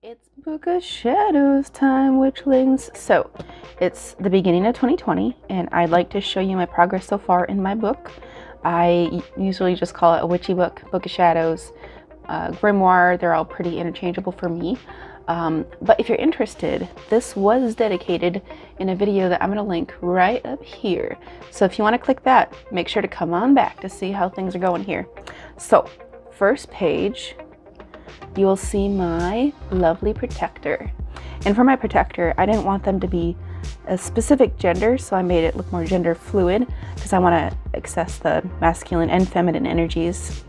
It's Book of Shadows time, Witchlings. So, it's the beginning of 2020, and I'd like to show you my progress so far in my book. I usually just call it a witchy book, Book of Shadows, Grimoire. They're all pretty interchangeable for me. But if you're interested, this was dedicated in a video that I'm going to link right up here. So if you want to click that, make sure to come on back to see how things are going here. So, first page, you will see my lovely protector. And for my protector, I didn't want them to be a specific gender, so I made it look more gender fluid because I want to access the masculine and feminine energies.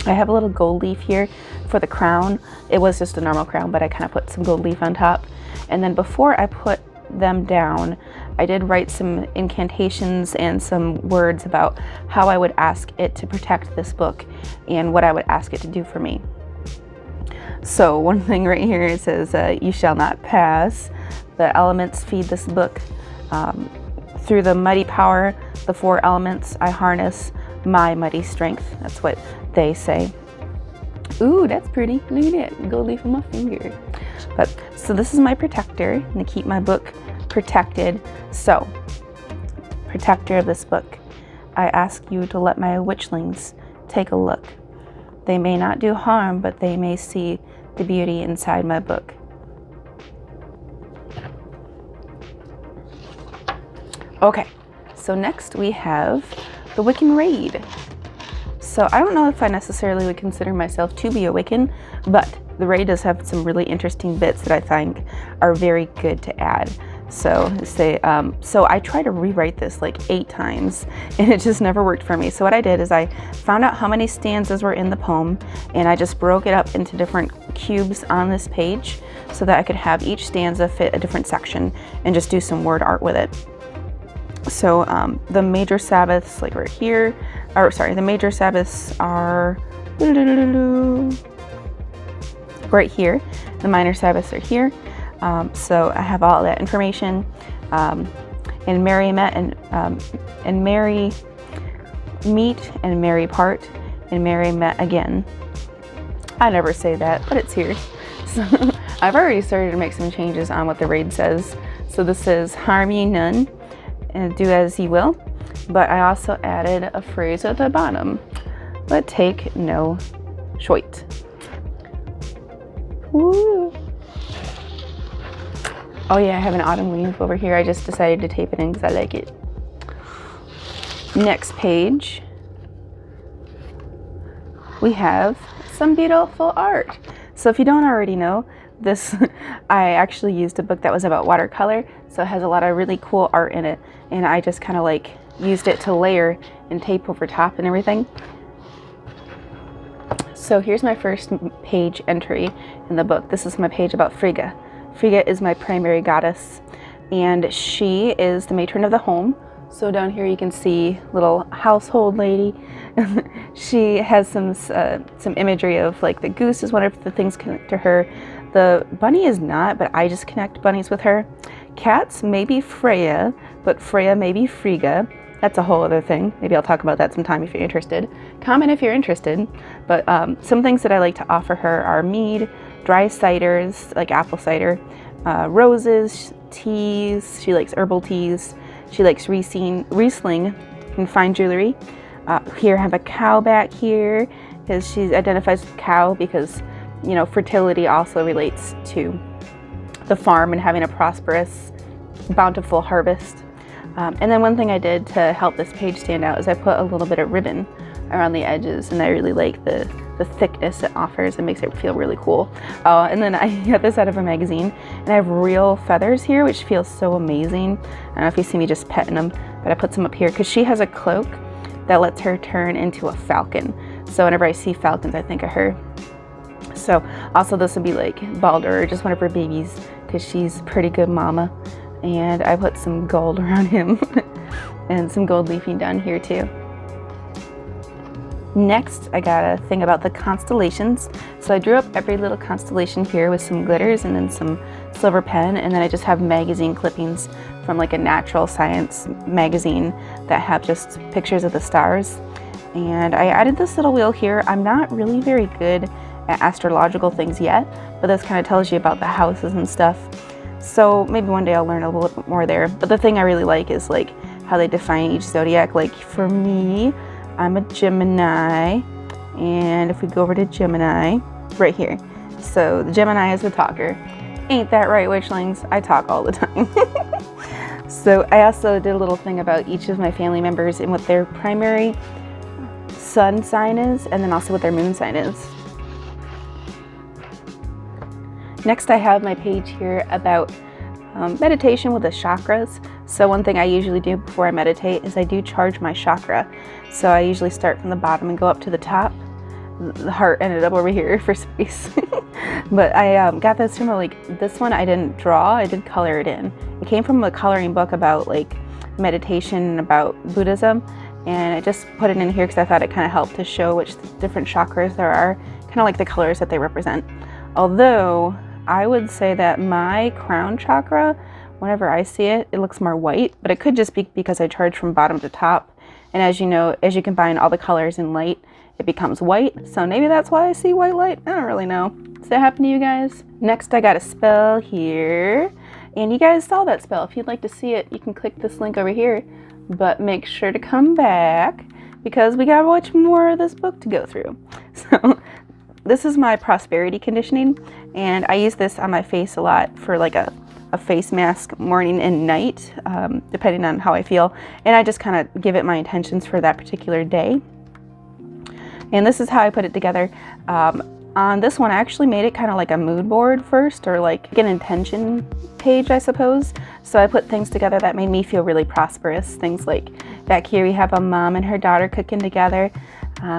I have a little gold leaf here for the crown. It was just a normal crown, but I kind of put some gold leaf on top. And then before I put them down, I did write some incantations and some words about how I would ask it to protect this book and what I would ask it to do for me. So one thing right here, it says, you shall not pass. The elements feed this book. Through the mighty power, the four elements, I harness my mighty strength. That's what they say. Ooh, that's pretty. Look at that, gold leaf on my finger. But so this is my protector, and to keep my book protected. So, protector of this book, I ask you to let my witchlings take a look. They may not do harm, but they may see the beauty inside my book. Okay, so next we have the Wiccan Raid. So I don't know if I necessarily would consider myself to be a Wiccan, but the raid does have some really interesting bits that I think are very good to add. So I tried to rewrite this like 8 times and it just never worked for me. So what I did is I found out how many stanzas were in the poem and I just broke it up into different cubes on this page so that I could have each stanza fit a different section and just do some word art with it. So the major Sabbaths, like right here, the major Sabbaths are right here. The minor Sabbaths are here. So I have all that information. And Mary met and Mary meet and Mary part and Mary met again. I never say that, but it's here. So I've already started to make some changes on what the raid says. So this says harm ye none and do as ye will. But I also added a phrase at the bottom, but take no choit. Woo! Oh yeah, I have an autumn leaf over here. I just decided to tape it in because I like it. Next page, we have some beautiful art. So if you don't already know, this I actually used a book that was about watercolor, so it has a lot of really cool art in it, and I just kind of like used it to layer and tape over top and everything. So here's my first page entry in the book. This is my page about Frigga. Frigga is my primary goddess, and she is the matron of the home. So down here you can see little household lady. She has some imagery of like the goose is one of the things connect to her. The bunny is not, but I just connect bunnies with her. Cats may be Freya, but Freya may be Frigga. That's a whole other thing. Maybe I'll talk about that sometime if you're interested. Comment if you're interested. But some things that I like to offer her are mead, dry ciders, like apple cider, roses, teas. She likes herbal teas. She likes Riesling and fine jewelry. Here I have a cow back here because she identifies with cow because, you know, fertility also relates to the farm and having a prosperous, bountiful harvest. And then one thing I did to help this page stand out is I put a little bit of ribbon around the edges, and I really like the thickness it offers. It makes it feel really cool. And then I got this out of a magazine, and I have real feathers here, which feels so amazing. I don't know if you see me just petting them, but I put some up here because she has a cloak that lets her turn into a falcon. So whenever I see falcons, I think of her. So also this would be like Baldur, or just one of her babies, because she's a pretty good mama. And I put some gold around him and some gold leafing down here too. Next, I got a thing about the constellations. So I drew up every little constellation here with some glitters and then some silver pen, and then I just have magazine clippings from like a natural science magazine that have just pictures of the stars. And I added this little wheel here. I'm not really very good at astrological things yet, but this kind of tells you about the houses and stuff. So maybe one day I'll learn a little bit more there. But the thing I really like is like how they define each zodiac. Like for me, I'm a Gemini, and if we go over to Gemini, right here. So the Gemini is the talker. Ain't that right, witchlings? I talk all the time. So I also did a little thing about each of my family members and what their primary sun sign is, and then also what their moon sign is. Next, I have my page here about meditation with the chakras. So one thing I usually do before I meditate is I do charge my chakra. So I usually start from the bottom and go up to the top. The heart ended up over here for space. But I got this from this one I didn't draw, I did color it in. It came from a coloring book about like meditation and about Buddhism, and I just put it in here because I thought it kind of helped to show which different chakras there are, kind of like the colors that they represent. Although I would say that my crown chakra, whenever I see it, it looks more white, but it could just be because I charge from bottom to top. And as you know, as you combine all the colors in light, it becomes white. So maybe that's why I see white light. I don't really know. Does that happen to you guys? Next, I got a spell here. And you guys saw that spell. If you'd like to see it, you can click this link over here. But make sure to come back because we got much more of this book to go through. So this is my prosperity conditioning. And I use this on my face a lot for like a face mask morning and night, depending on how I feel. And I just kind of give it my intentions for that particular day. And this is how I put it together. On this one, I actually made it kind of like a mood board first, or like an intention page, I suppose. So I put things together that made me feel really prosperous. Things like back here, we have a mom and her daughter cooking together.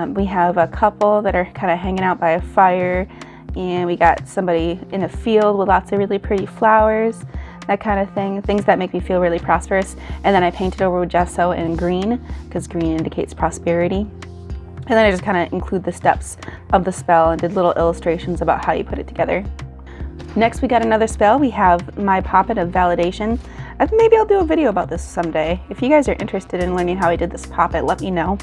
We have a couple that are kind of hanging out by a fire. And we got somebody in a field with lots of really pretty flowers, that kind of thing. Things that make me feel really prosperous. And then I painted over with gesso in green, because green indicates prosperity. And then I just kind of include the steps of the spell and did little illustrations about how you put it together. Next, we got another spell. We have my poppet of validation. Maybe I'll do a video about this someday. If you guys are interested in learning how I did this poppet, let me know.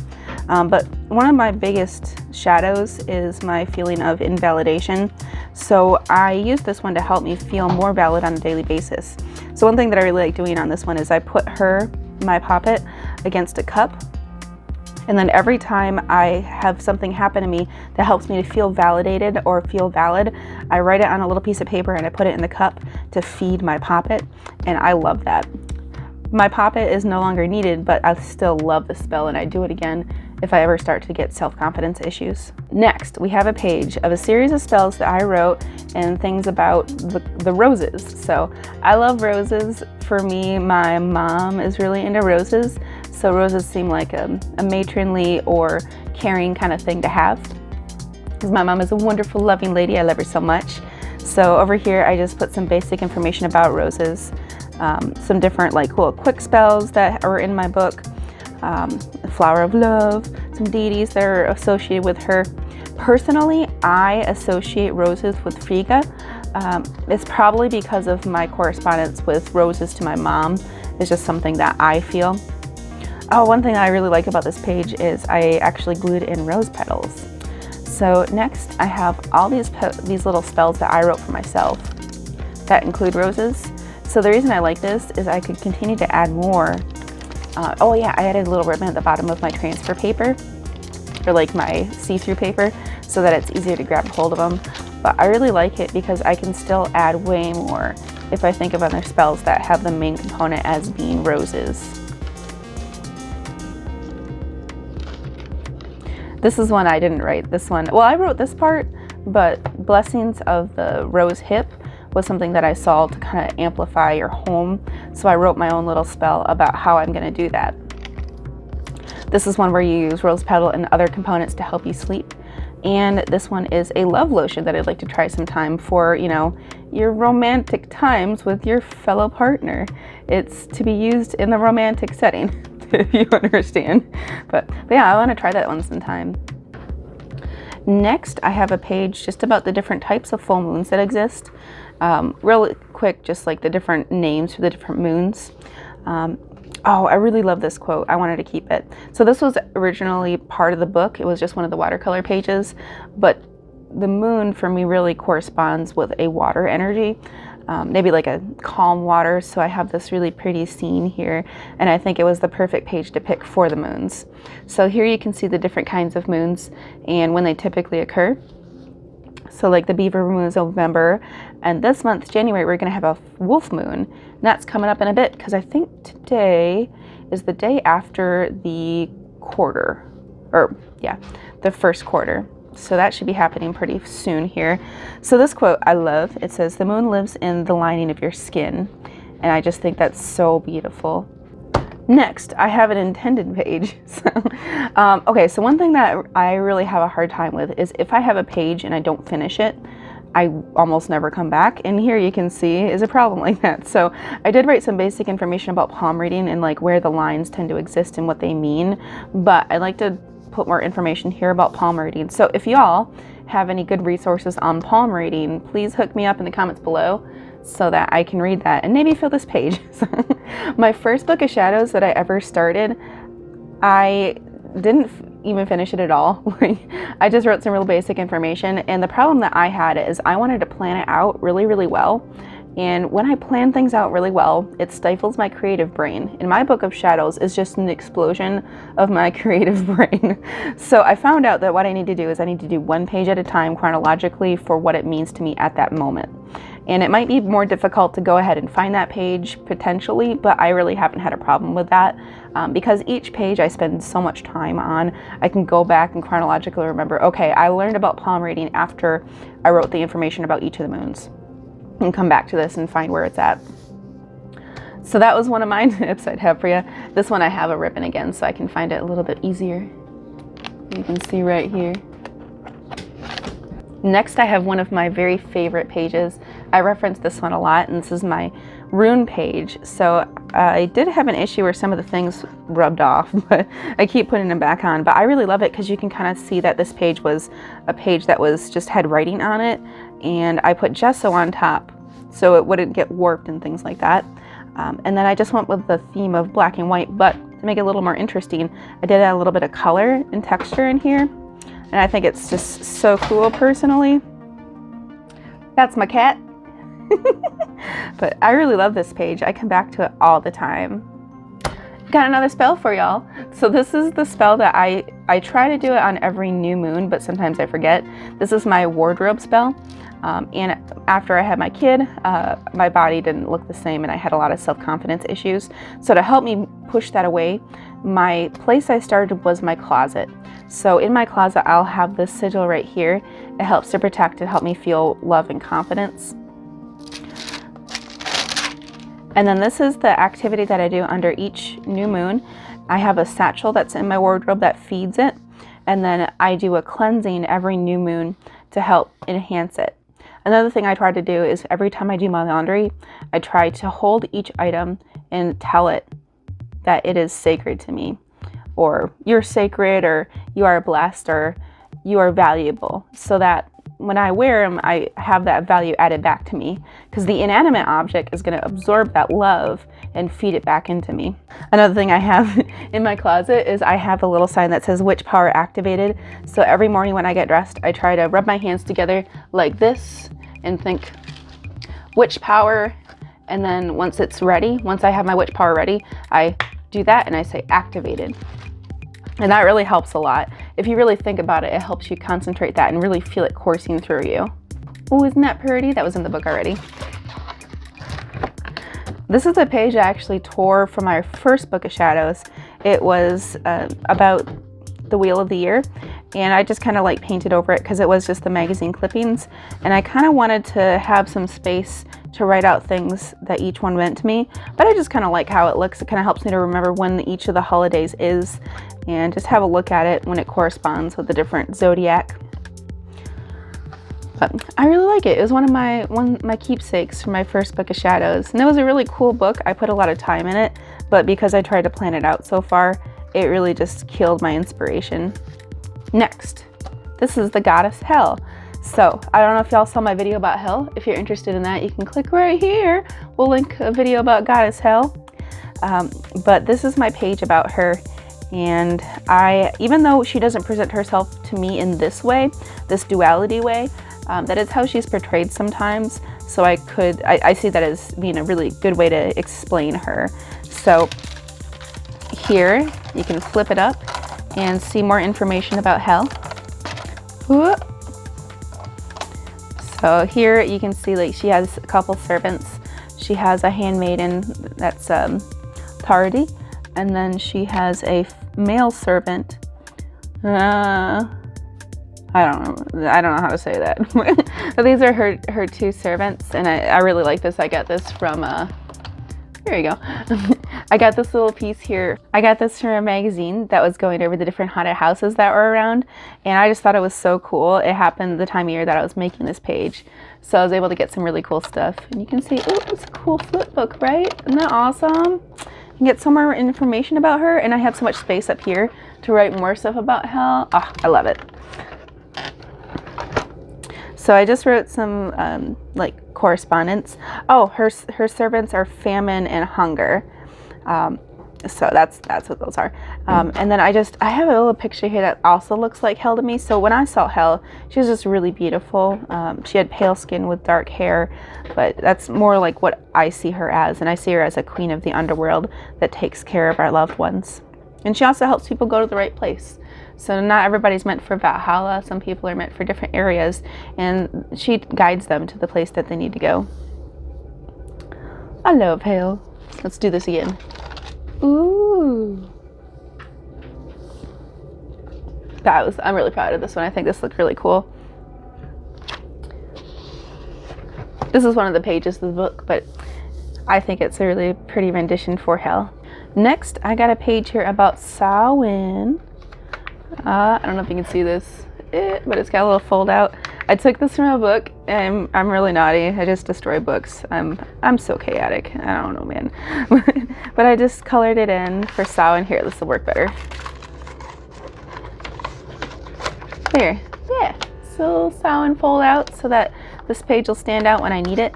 But one of my biggest shadows is my feeling of invalidation. So I use this one to help me feel more valid on a daily basis. So one thing that I really like doing on this one is I put my poppet, against a cup. And then every time I have something happen to me that helps me to feel validated or feel valid, I write it on a little piece of paper and I put it in the cup to feed my poppet. And I love that. My poppet is no longer needed, but I still love the spell and I do it again if I ever start to get self-confidence issues. Next, we have a page of a series of spells that I wrote and things about the roses. So I love roses. For me, my mom is really into roses. So roses seem like a matronly or caring kind of thing to have. Because my mom is a wonderful, loving lady. I love her so much. So over here, I just put some basic information about roses. Some different like cool quick spells that are in my book. The flower of love, some deities that are associated with her. Personally, I associate roses with Frigga. It's probably because of my correspondence with roses to my mom. It's just something that I feel. Oh, one thing that I really like about this page is I actually glued in rose petals. So next I have all these little spells that I wrote for myself that include roses. So the reason I like this is I could continue to add more. Oh yeah, I added a little ribbon at the bottom of my transfer paper, or like my see-through paper, so that it's easier to grab hold of them. But I really like it because I can still add way more if I think of other spells that have the main component as being roses. This is one I didn't write. This one, well, I wrote this part, but blessings of the rose hip was something that I saw to kind of amplify your home. So I wrote my own little spell about how I'm going to do that. This is one where you use rose petal and other components to help you sleep. And this one is a love lotion that I'd like to try sometime for, you know, your romantic times with your fellow partner. It's to be used in the romantic setting, if you understand. But yeah, I want to try that one sometime. Next, I have a page just about the different types of full moons that exist. Real quick, just like the different names for the different moons. Oh, I really love this quote. I wanted to keep it. So this was originally part of the book. It was just one of the watercolor pages, but the moon for me really corresponds with a water energy, maybe like a calm water. So I have this really pretty scene here, and I think it was the perfect page to pick for the moons. So here you can see the different kinds of moons and when they typically occur. So like the beaver moon is November, and this month, January, we're gonna have a wolf moon. And that's coming up in a bit, because I think today is the day after the quarter, or yeah, the first quarter. So that should be happening pretty soon here. So this quote I love. It says, "The moon lives in the lining of your skin." And I just think that's so beautiful. Next, I have an intended page. Okay, so one thing that I really have a hard time with is if I have a page and I don't finish it, I almost never come back. And here you can see is a problem like that. So I did write some basic information about palm reading and like where the lines tend to exist and what they mean, but I'd like to put more information here about palm reading. So if y'all have any good resources on palm reading, please hook me up in the comments below so that I can read that and maybe fill this page. My first book of shadows that I ever started, I didn't even finish it at all. I just wrote some real basic information, and the problem that I had is I wanted to plan it out really, really well. And when I plan things out really well, it stifles my creative brain. And my book of shadows is just an explosion of my creative brain. So I found out that what I need to do is I need to do one page at a time chronologically for what it means to me at that moment. And it might be more difficult to go ahead and find that page potentially, but I really haven't had a problem with that because each page I spend so much time on. I can go back and chronologically remember, okay, I learned about palm reading after I wrote the information about each of the moons, and come back to this and find where it's at. So that was one of my tips I'd have for you. This one I have a ribbon again so I can find it a little bit easier. You can see right here. Next, I have one of my very favorite pages. I reference this one a lot, and this is my rune page. So I did have an issue where some of the things rubbed off, but I keep putting them back on. But I really love it because you can kind of see that this page was a page that was just had writing on it, and I put gesso on top so it wouldn't get warped and things like that. And then I just went with the theme of black and white, but to make it a little more interesting, I did add a little bit of color and texture in here. And I think it's just so cool personally. That's my cat. But I really love this page. I come back to it all the time. Got another spell for y'all. So this is the spell that I try to do it on every new moon, but sometimes I forget. This is my wardrobe spell. And after I had my kid, my body didn't look the same and I had a lot of self-confidence issues. So to help me push that away, my place I started was my closet. So in my closet, I'll have this sigil right here. It helps to protect and help me feel love and confidence. And then this is the activity that I do under each new moon. I have a satchel that's in my wardrobe that feeds it. And then I do a cleansing every new moon to help enhance it. Another thing I try to do is every time I do my laundry, I try to hold each item and tell it that it is sacred to me, or you're sacred, or you are blessed, or you are valuable, so that when I wear them, I have that value added back to me, because the inanimate object is going to absorb that love and feed it back into me. Another thing I have in my closet is I have a little sign that says witch power activated. So every morning when I get dressed, I try to rub my hands together like this and think witch power. And then once it's ready, once I have my witch power ready, I do that and I say activated. And that really helps a lot. If you really think about it, it helps you concentrate that and really feel it coursing through you. Oh, isn't that pretty? That was in the book already. This is a page I actually tore from my first book of shadows. It was about the wheel of the year, and I just kind of like painted over it because it was just the magazine clippings, and I kind of wanted to have some space to write out things that each one meant to me, but I just kind of like how it looks. It kind of helps me to remember when each of the holidays is and just have a look at it when it corresponds with the different zodiac. But I really like it. It was one of my keepsakes from my first book of shadows, and it was a really cool book. I put a lot of time in it, but because I tried to plan it out so far, it really just killed my inspiration. Next, this is the goddess Hel. So I don't know if y'all saw my video about Hel. If you're interested in that, you can click right here. We'll link a video about goddess Hel. But this is my page about her, And even though she doesn't present herself to me in this way, this duality way, that is how she's portrayed sometimes. So I see that as being a really good way to explain her. So here you can flip it up and see more information about Hel. So here you can see like she has a couple servants. She has a handmaiden that's Thardi, and then she has a male servant. I don't know how to say that. But these are her two servants, and I really like this. I got this from here you go. I got this little piece here. I got this from a magazine that was going over the different haunted houses that were around, and I just thought it was so cool. It happened the time of year that I was making this page, so I was able to get some really cool stuff. And you can see, oh, it's a cool flip book, right? Isn't that awesome? You can get some more information about her, and I have so much space up here to write more stuff about Hel. Oh, I love it. So I just wrote some like correspondence. Oh, her servants are famine and hunger. So that's what those are. And then I have a little picture here that also looks like Hel to me. So when I saw Hel, she was just really beautiful. She had pale skin with dark hair, but that's more like what I see her as. And I see her as a queen of the underworld that takes care of our loved ones. And she also helps people go to the right place. So not everybody's meant for Valhalla. Some people are meant for different areas, and she guides them to the place that they need to go. I love Hel. Let's do this again. Ooh. I'm really proud of this one. I think this looked really cool. This is one of the pages of the book, but I think it's a really pretty rendition for Hel. Next, I got a page here about Samhain. I don't know if you can see this, but it's got a little fold out. I took this from a book, and I'm really naughty. I just destroy books. I'm so chaotic. I don't know, man. But I just colored it in for Samhain. Here, this will work better. There, yeah. So Samhain fold out so that this page will stand out when I need it.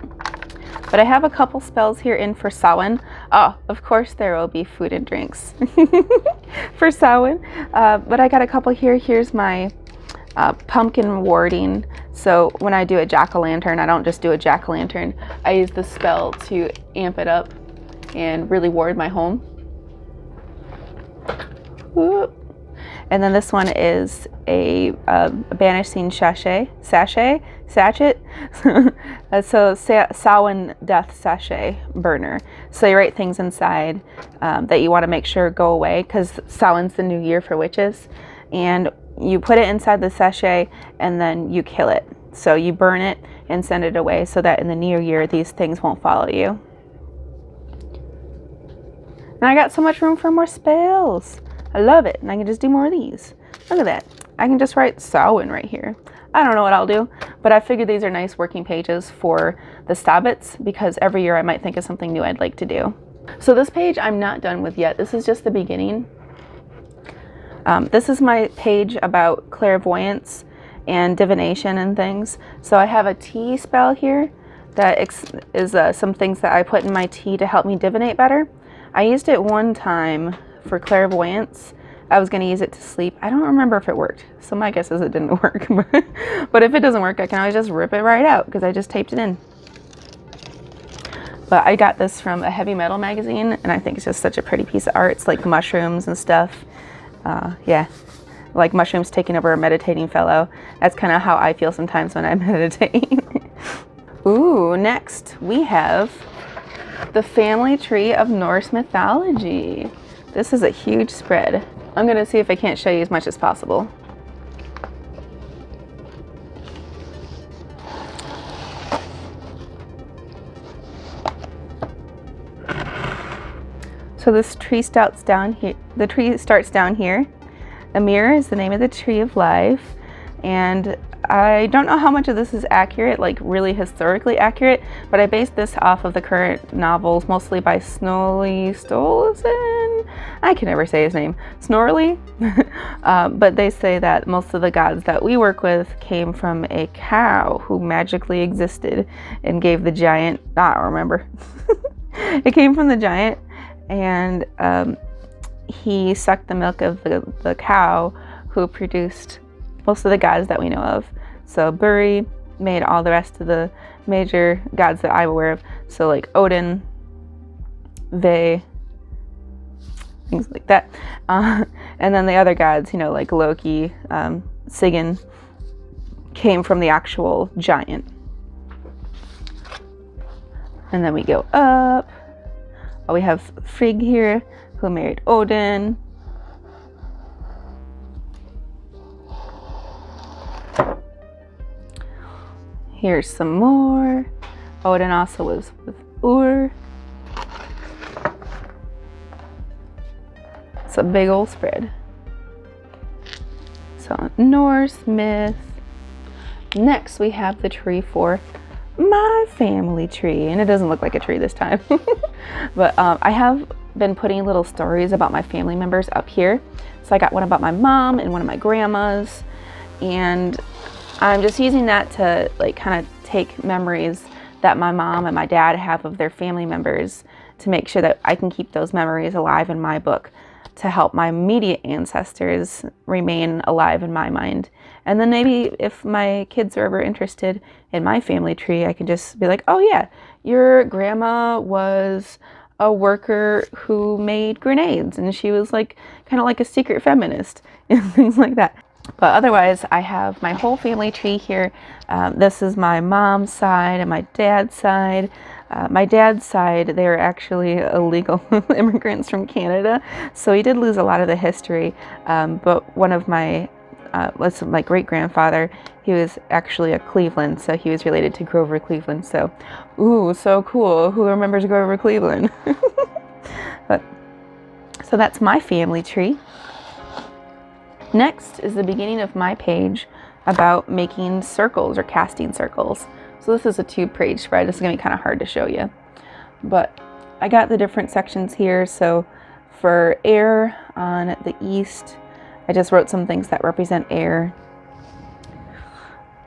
But I have a couple spells here in for Samhain. Oh, of course there will be food and drinks for Samhain. But I got a couple here. Here's my pumpkin warding. So when I do a jack-o'-lantern, I don't just do a jack-o'-lantern. I use the spell to amp it up and really ward my home. Whoop. And then this one is a banishing sachet. So Samhain death sachet burner. So you write things inside that you want to make sure go away, because Samhain's the new year for witches, and you put it inside the sachet and then you kill it. So you burn it and send it away so that in the new year these things won't follow you. And I got so much room for more spells. I love it, and I can just do more of these. Look at that. I can just write Samhain right here. I don't know what I'll do, but I figured these are nice working pages for the stabbits, because every year I might think of something new I'd like to do. So this page I'm not done with yet. This is just the beginning. This is my page about clairvoyance and divination and things. So I have a tea spell here that is some things that I put in my tea to help me divinate better. I used it one time for clairvoyance. I was going to use it to sleep. I don't remember if it worked, so my guess is it didn't work. But if it doesn't work, I can always just rip it right out because I just taped it in. But I got this from a heavy metal magazine, and I think it's just such a pretty piece of art. It's like mushrooms and stuff. Yeah, like mushrooms taking over a meditating fellow. That's kind of how I feel sometimes when I meditate. Ooh, next we have the family tree of Norse mythology. This is a huge spread. I'm gonna see if I can't show you as much as possible. So this tree starts down here. The tree starts down here. Amir is the name of the tree of life, and I don't know how much of this is accurate, like really historically accurate, but I based this off of the current novels, mostly by Snorri Sturluson. I can never say his name. Snorri. But they say that most of the gods that we work with came from a cow who magically existed and gave the giant, I don't remember. It came from the giant, and he sucked the milk of the cow who produced most of the gods that we know of. So Buri made all the rest of the major gods that I'm aware of. So like Odin, Ve, things like that. And then the other gods, like Loki, Sigyn, came from the actual giant. And then we go up. We have Frigga here, who married Odin. Here's some more. Odin also was with Ur. It's a big old spread. So Norse myth. Next we have the tree for my family tree, and it doesn't look like a tree this time. But I have been putting little stories about my family members up here. So I got one about my mom and one of my grandmas, and I'm just using that to like kind of take memories that my mom and my dad have of their family members to make sure that I can keep those memories alive in my book to help my immediate ancestors remain alive in my mind. And then maybe if my kids are ever interested in my family tree, I can just be like, oh yeah, your grandma was a worker who made grenades, and she was like kind of like a secret feminist and things like that. But otherwise, I have my whole family tree here. This is my mom's side and my dad's side. My dad's side, they were actually illegal immigrants from Canada, so he did lose a lot of the history. But one of my great-grandfather, he was actually a Cleveland, so he was related to Grover Cleveland. So, ooh, so cool. Who remembers Grover Cleveland? So that's my family tree. Next is the beginning of my page about making circles or casting circles. So this is a 2-page spread. This is going to be kind of hard to show you. But I got the different sections here. So for air on the east, I just wrote some things that represent air.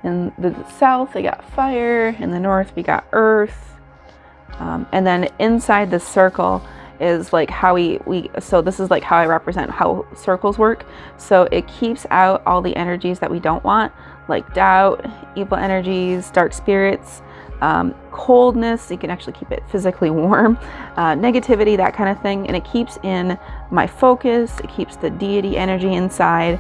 In the south, I got fire. In the north, we got earth. And then inside the circle is like how so this is like how I represent how circles work. So it keeps out all the energies that we don't want, like doubt, evil energies, dark spirits, coldness. You can actually keep it physically warm, negativity, that kind of thing. And it keeps in my focus. It keeps the deity energy inside,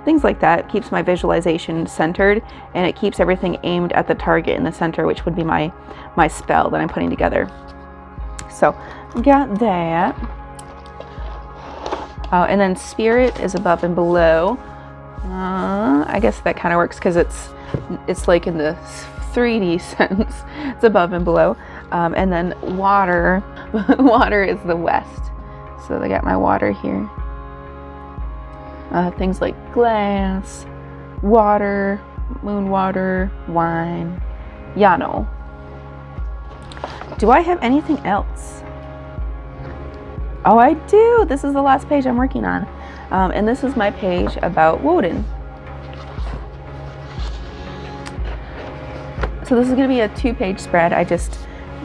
things like that. It keeps my visualization centered, and it keeps everything aimed at the target in the center, which would be my spell that I'm putting together. So got that. And then spirit is above and below. I guess that kind of works because it's like in the 3D sense. It's above and below. And then water. Water is the west. So I got my water here. Things like glass, water, moon water, wine, Yano. Do I have anything else? Oh, I do. This is the last page I'm working on. And this is my page about Woden. So this is going to be a 2-page spread. I just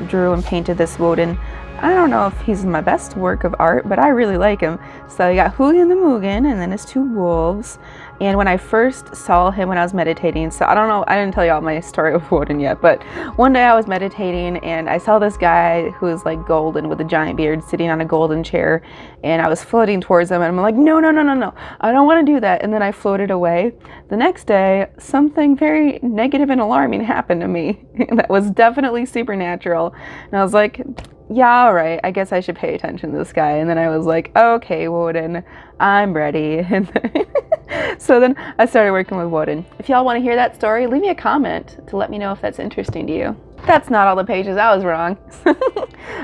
drew and painted this Woden. I don't know if he's my best work of art, but I really like him. So I got Hugin the Mugen, and then his 2 wolves. And when I first saw him when I was meditating, so I don't know, I didn't tell you all my story of Woden yet, but one day I was meditating and I saw this guy who was like golden with a giant beard sitting on a golden chair, and I was floating towards him, and I'm like, no, I don't want to do that. And then I floated away. The next day, something very negative and alarming happened to me that was definitely supernatural. And I was like, yeah, all right, I guess I should pay attention to this guy. And then I was like, okay, Woden, I'm ready. And so then I started working with Woden. If y'all want to hear that story, leave me a comment to let me know if that's interesting to you. That's not all the pages, I was wrong.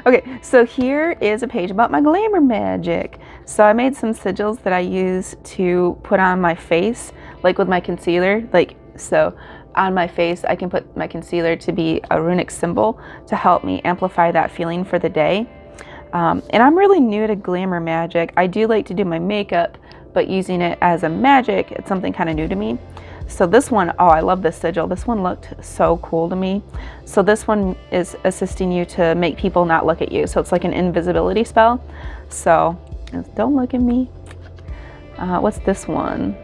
Okay, so here is a page about my glamour magic. So I made some sigils that I use to put on my face, like with my concealer. So on my face, I can put my concealer to be a runic symbol to help me amplify that feeling for the day. And I'm really new to glamour magic. I do like to do my makeup, but using it as a magic, it's something kind of new to me. So this one, oh, I love this sigil. This one looked so cool to me. So this one is assisting you to make people not look at you. So it's like an invisibility spell. So Don't look at me. What's this one?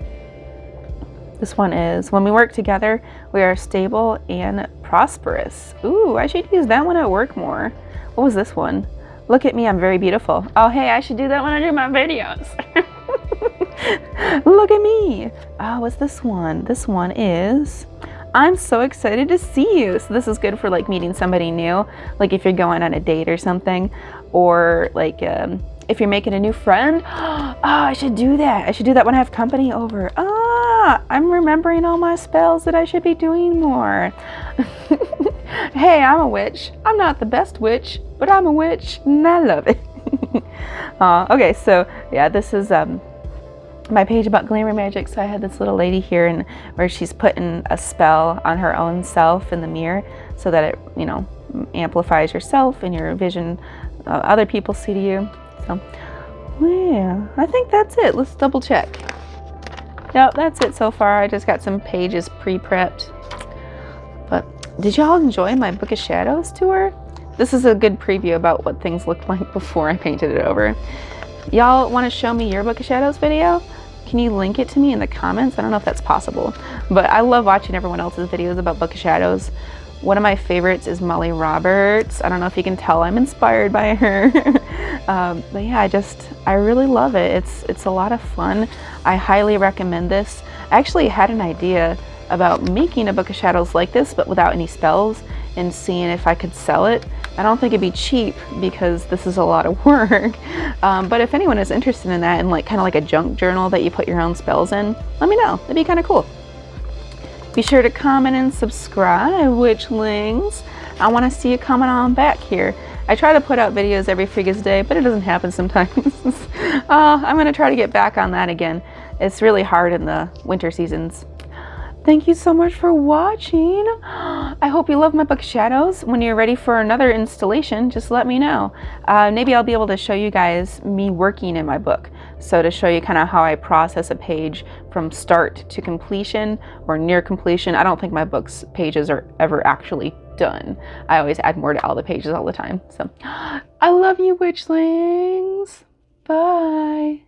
This one is, when we work together, we are stable and prosperous. Ooh, I should use that one at work more. What was this one? Look at me, I'm very beautiful. Oh, hey, I should do that when I do my videos. Look at me. Oh, what's this one? This one is, I'm so excited to see you. So this is good for like meeting somebody new, like if you're going on a date or something, or like if you're making a new friend. Oh, I should do that. I should do that when I have company over. Ah, I'm remembering all my spells that I should be doing more. Hey, I'm a witch. I'm not the best witch, but I'm a witch and I love it. Okay, so yeah, this is my page about Glamour magic. So I had this little lady here, and where she's putting a spell on her own self in the mirror so that it, you know, amplifies yourself and your vision other people see to you. So yeah, I think that's it. Let's double check. Yep, that's it so far. I just got some pages pre-prepped. But did y'all enjoy my Book of Shadows tour? This is a good preview about what things looked like before I painted it over. Y'all want to show me your Book of Shadows video? Can you link it to me in the comments? I don't know if that's possible, but I love watching everyone else's videos about Book of Shadows. One of my favorites is Molly Roberts. I don't know if you can tell I'm inspired by her. But yeah, I really love it. It's a lot of fun. I highly recommend this. I actually had an idea about making a Book of Shadows like this, but without any spells, and seeing if I could sell it. I don't think it'd be cheap because this is a lot of work. But if anyone is interested in that, and like kind of like a junk journal that you put your own spells in, let me know. It'd be kind of cool. Be sure to comment and subscribe, witchlings. I want to see you comment on back here. I try to put out videos every Frigga's Day, but it doesn't happen sometimes. I'm going to try to get back on that again. It's really hard in the winter seasons. Thank you so much for watching. I hope you love my Book of Shadows. When you're ready for another installation, just let me know. Maybe I'll be able to show you guys me working in my book. So to show you kind of how I process a page from start to completion or near completion. I don't think my book's pages are ever actually done. I always add more to all the pages all the time. So I love you, witchlings. Bye.